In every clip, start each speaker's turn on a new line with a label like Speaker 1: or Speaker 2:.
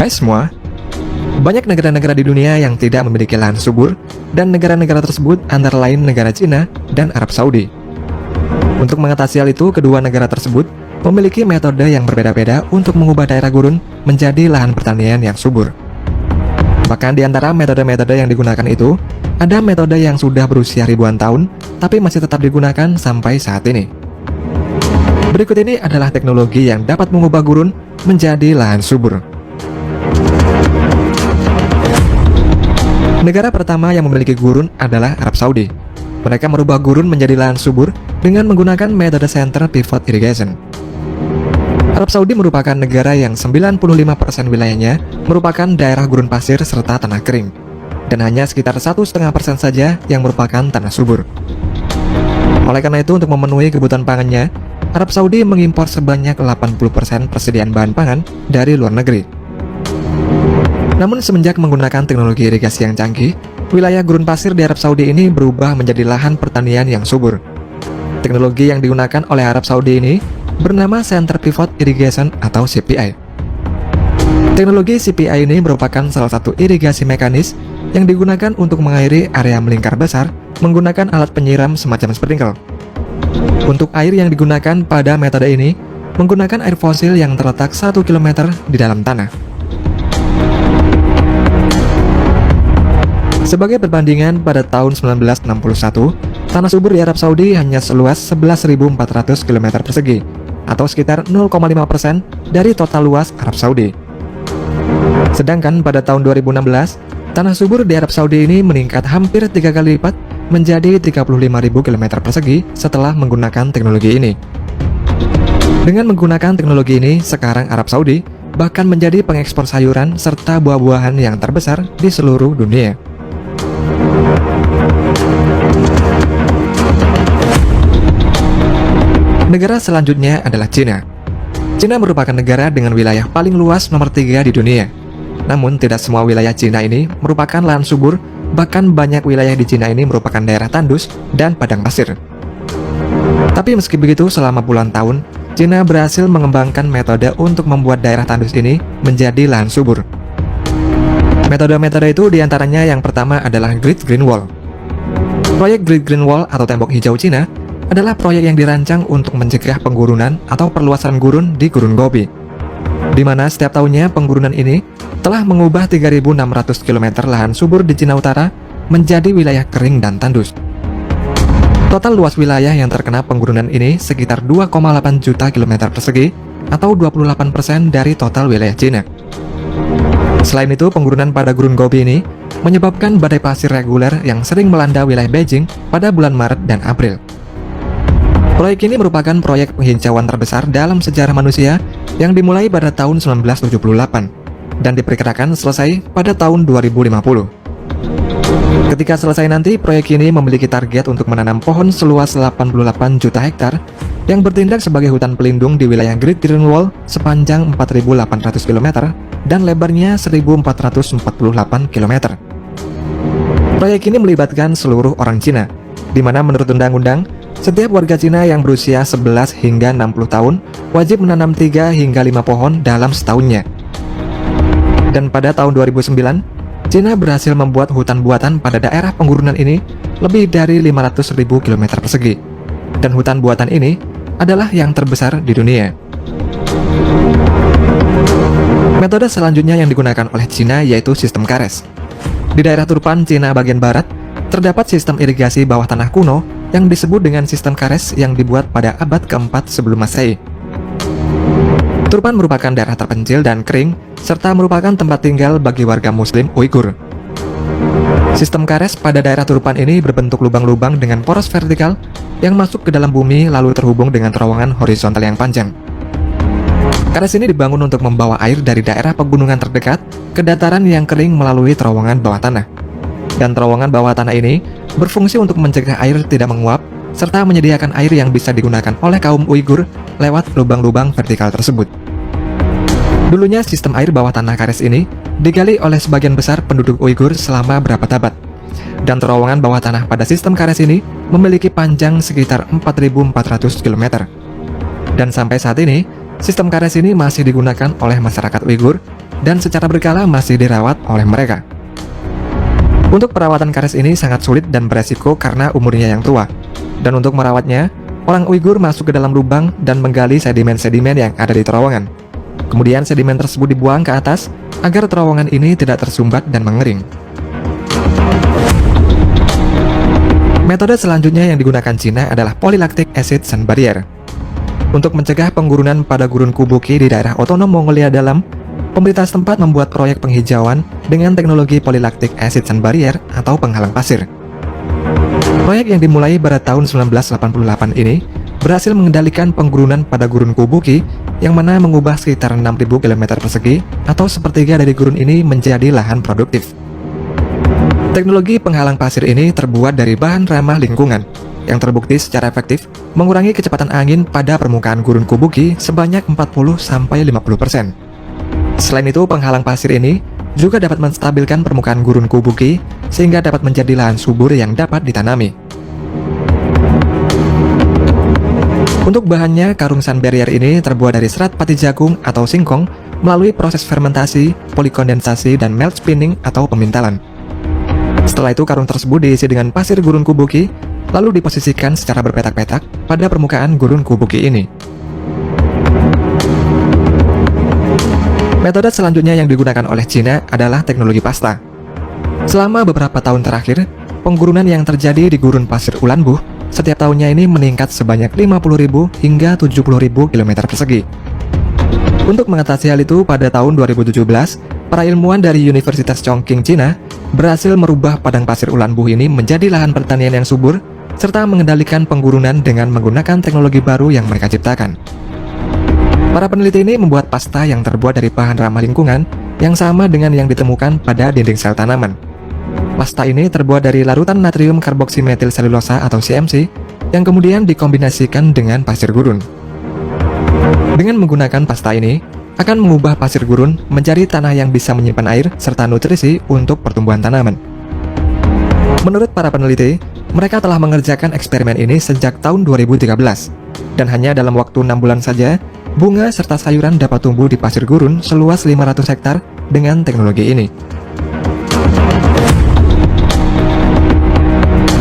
Speaker 1: Hai semua, banyak negara-negara di dunia yang tidak memiliki lahan subur, dan negara-negara tersebut antara lain negara Cina dan Arab Saudi. Untuk mengatasi hal itu, kedua negara tersebut memiliki metode yang berbeda-beda untuk mengubah daerah gurun menjadi lahan pertanian yang subur. Bahkan di antara metode-metode yang digunakan itu, ada metode yang sudah berusia ribuan tahun, tapi masih tetap digunakan sampai saat ini. Berikut ini adalah teknologi yang dapat mengubah gurun menjadi lahan subur. Negara pertama yang memiliki gurun adalah Arab Saudi. Mereka merubah gurun menjadi lahan subur dengan menggunakan metode center pivot irrigation. Arab Saudi merupakan negara yang 95% wilayahnya merupakan daerah gurun pasir serta tanah kering, dan hanya sekitar 1,5% saja yang merupakan tanah subur. Oleh karena itu, untuk memenuhi kebutuhan pangannya, Arab Saudi mengimpor sebanyak 80% persediaan bahan pangan dari luar negeri. Namun semenjak menggunakan teknologi irigasi yang canggih, wilayah gurun pasir di Arab Saudi ini berubah menjadi lahan pertanian yang subur. Teknologi yang digunakan oleh Arab Saudi ini bernama Center Pivot Irrigation atau CPI. Teknologi CPI ini merupakan salah satu irigasi mekanis yang digunakan untuk mengairi area melingkar besar menggunakan alat penyiram semacam sprinkler. Untuk air yang digunakan pada metode ini menggunakan air fosil yang terletak 1 km di dalam tanah. Sebagai perbandingan, pada tahun 1961, tanah subur di Arab Saudi hanya seluas 11.400 km persegi, atau sekitar 0,5% dari total luas Arab Saudi. Sedangkan pada tahun 2016, tanah subur di Arab Saudi ini meningkat hampir 3 kali lipat menjadi 35.000 km persegi setelah menggunakan teknologi ini. Dengan menggunakan teknologi ini, sekarang Arab Saudi bahkan menjadi pengekspor sayuran serta buah-buahan yang terbesar di seluruh dunia. Negara selanjutnya adalah Cina. Cina merupakan negara dengan wilayah paling luas nomor 3 di dunia. Namun tidak semua wilayah Cina ini merupakan lahan subur, bahkan banyak wilayah di Cina ini merupakan daerah tandus dan padang pasir. Tapi meski begitu, selama puluhan tahun, Cina berhasil mengembangkan metode untuk membuat daerah tandus ini menjadi lahan subur. Metode-metode itu diantaranya yang pertama adalah Great Green Wall. Proyek Great Green Wall atau tembok hijau Cina adalah proyek yang dirancang untuk mencegah penggurunan atau perluasan gurun di Gurun Gobi, di mana setiap tahunnya penggurunan ini telah mengubah 3.600 km lahan subur di Cina Utara menjadi wilayah kering dan tandus. Total luas wilayah yang terkena penggurunan ini sekitar 2,8 juta km persegi atau 28% dari total wilayah Cina. Selain itu, penggurunan pada Gurun Gobi ini menyebabkan badai pasir reguler yang sering melanda wilayah Beijing pada bulan Maret dan April. Proyek ini merupakan proyek penghijauan terbesar dalam sejarah manusia yang dimulai pada tahun 1978 dan diperkirakan selesai pada tahun 2050. Ketika selesai nanti, proyek ini memiliki target untuk menanam pohon seluas 88 juta hektar yang bertindak sebagai hutan pelindung di wilayah Great Green Wall sepanjang 4.800 km dan lebarnya 1.448 km. Proyek ini melibatkan seluruh orang Cina, di mana menurut undang-undang, setiap warga Cina yang berusia 11 hingga 60 tahun wajib menanam 3 hingga 5 pohon dalam setahunnya. Dan pada tahun 2009, Cina berhasil membuat hutan buatan pada daerah penggurunan ini lebih dari 500.000 km persegi. Dan hutan buatan ini adalah yang terbesar di dunia. Metode selanjutnya yang digunakan oleh Cina yaitu sistem kares. Di daerah Turpan, Cina bagian barat, terdapat sistem irigasi bawah tanah kuno yang disebut dengan sistem kares yang dibuat pada abad ke-4 sebelum Masehi. Turpan merupakan daerah terpencil dan kering, serta merupakan tempat tinggal bagi warga Muslim Uighur. Sistem kares pada daerah Turpan ini berbentuk lubang-lubang dengan poros vertikal yang masuk ke dalam bumi lalu terhubung dengan terowongan horizontal yang panjang. Kares ini dibangun untuk membawa air dari daerah pegunungan terdekat ke dataran yang kering melalui terowongan bawah tanah. Dan terowongan bawah tanah ini berfungsi untuk mencegah air tidak menguap, serta menyediakan air yang bisa digunakan oleh kaum Uighur lewat lubang-lubang vertikal tersebut. Dulunya sistem air bawah tanah kares ini digali oleh sebagian besar penduduk Uighur selama berabad-abad. Dan terowongan bawah tanah pada sistem kares ini memiliki panjang sekitar 4.400 km. Dan sampai saat ini, sistem kares ini masih digunakan oleh masyarakat Uighur dan secara berkala masih dirawat oleh mereka. Untuk perawatan karet ini sangat sulit dan beresiko karena umurnya yang tua. Dan untuk merawatnya, orang Uighur masuk ke dalam lubang dan menggali sedimen-sedimen yang ada di terowongan. Kemudian sedimen tersebut dibuang ke atas agar terowongan ini tidak tersumbat dan mengering. Metode selanjutnya yang digunakan Cina adalah polylactic acid sun barrier. Untuk mencegah penggurunan pada gurun Kubuki di daerah otonom Mongolia Dalam, pemerintah setempat membuat proyek penghijauan dengan teknologi polylactic acid sun barrier atau penghalang pasir. Proyek yang dimulai pada tahun 1988 ini berhasil mengendalikan penggurunan pada gurun Kubuki yang mana mengubah sekitar 6.000 km persegi atau sepertiga dari gurun ini menjadi lahan produktif. Teknologi penghalang pasir ini terbuat dari bahan ramah lingkungan yang terbukti secara efektif mengurangi kecepatan angin pada permukaan gurun Kubuki sebanyak 40-50%. Selain itu, penghalang pasir ini juga dapat menstabilkan permukaan gurun Kubuki sehingga dapat menjadi lahan subur yang dapat ditanami. Untuk bahannya, karung sun barrier ini terbuat dari serat pati jagung atau singkong melalui proses fermentasi, polikondensasi, dan melt spinning atau pemintalan. Setelah itu, karung tersebut diisi dengan pasir gurun Kubuki, lalu diposisikan secara berpetak-petak pada permukaan gurun Kubuki ini. Metode selanjutnya yang digunakan oleh Cina adalah teknologi pasta. Selama beberapa tahun terakhir, penggurunan yang terjadi di gurun pasir Ulanbuh setiap tahunnya ini meningkat sebanyak 50.000 hingga 70.000 km persegi. Untuk mengatasi hal itu, pada tahun 2017, para ilmuwan dari Universitas Chongqing, Cina, berhasil merubah padang pasir Ulanbuh ini menjadi lahan pertanian yang subur, serta mengendalikan penggurunan dengan menggunakan teknologi baru yang mereka ciptakan. Para peneliti ini membuat pasta yang terbuat dari bahan ramah lingkungan yang sama dengan yang ditemukan pada dinding sel tanaman. Pasta ini terbuat dari larutan natrium karboksimetil selulosa atau CMC yang kemudian dikombinasikan dengan pasir gurun. Dengan menggunakan pasta ini, akan mengubah pasir gurun menjadi tanah yang bisa menyimpan air serta nutrisi untuk pertumbuhan tanaman. Menurut para peneliti, mereka telah mengerjakan eksperimen ini sejak tahun 2013, dan hanya dalam waktu 6 bulan saja, bunga serta sayuran dapat tumbuh di pasir gurun seluas 500 hektar dengan teknologi ini.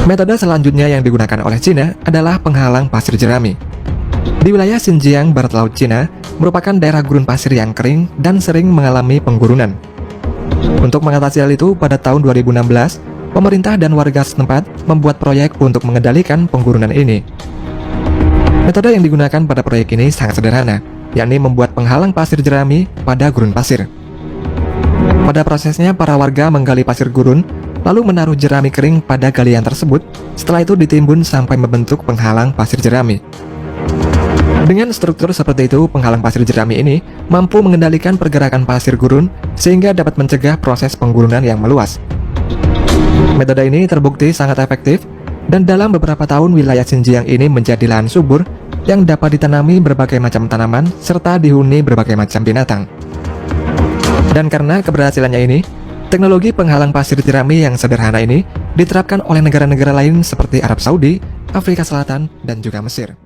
Speaker 1: Metode selanjutnya yang digunakan oleh Cina adalah penghalang pasir jerami. Di wilayah Xinjiang, barat laut Cina, merupakan daerah gurun pasir yang kering dan sering mengalami penggurunan. Untuk mengatasi hal itu, pada tahun 2016, pemerintah dan warga setempat membuat proyek untuk mengendalikan penggurunan ini. Metode yang digunakan pada proyek ini sangat sederhana, yakni membuat penghalang pasir jerami pada gurun pasir. Pada prosesnya, para warga menggali pasir gurun, lalu menaruh jerami kering pada galian tersebut, setelah itu ditimbun sampai membentuk penghalang pasir jerami. Dengan struktur seperti itu, penghalang pasir jerami ini mampu mengendalikan pergerakan pasir gurun sehingga dapat mencegah proses penggurunan yang meluas. Metode ini terbukti sangat efektif, dan dalam beberapa tahun wilayah Xinjiang ini menjadi lahan subur yang dapat ditanami berbagai macam tanaman serta dihuni berbagai macam binatang. Dan karena keberhasilannya ini, teknologi penghalang pasir jerami yang sederhana ini diterapkan oleh negara-negara lain seperti Arab Saudi, Afrika Selatan, dan juga Mesir.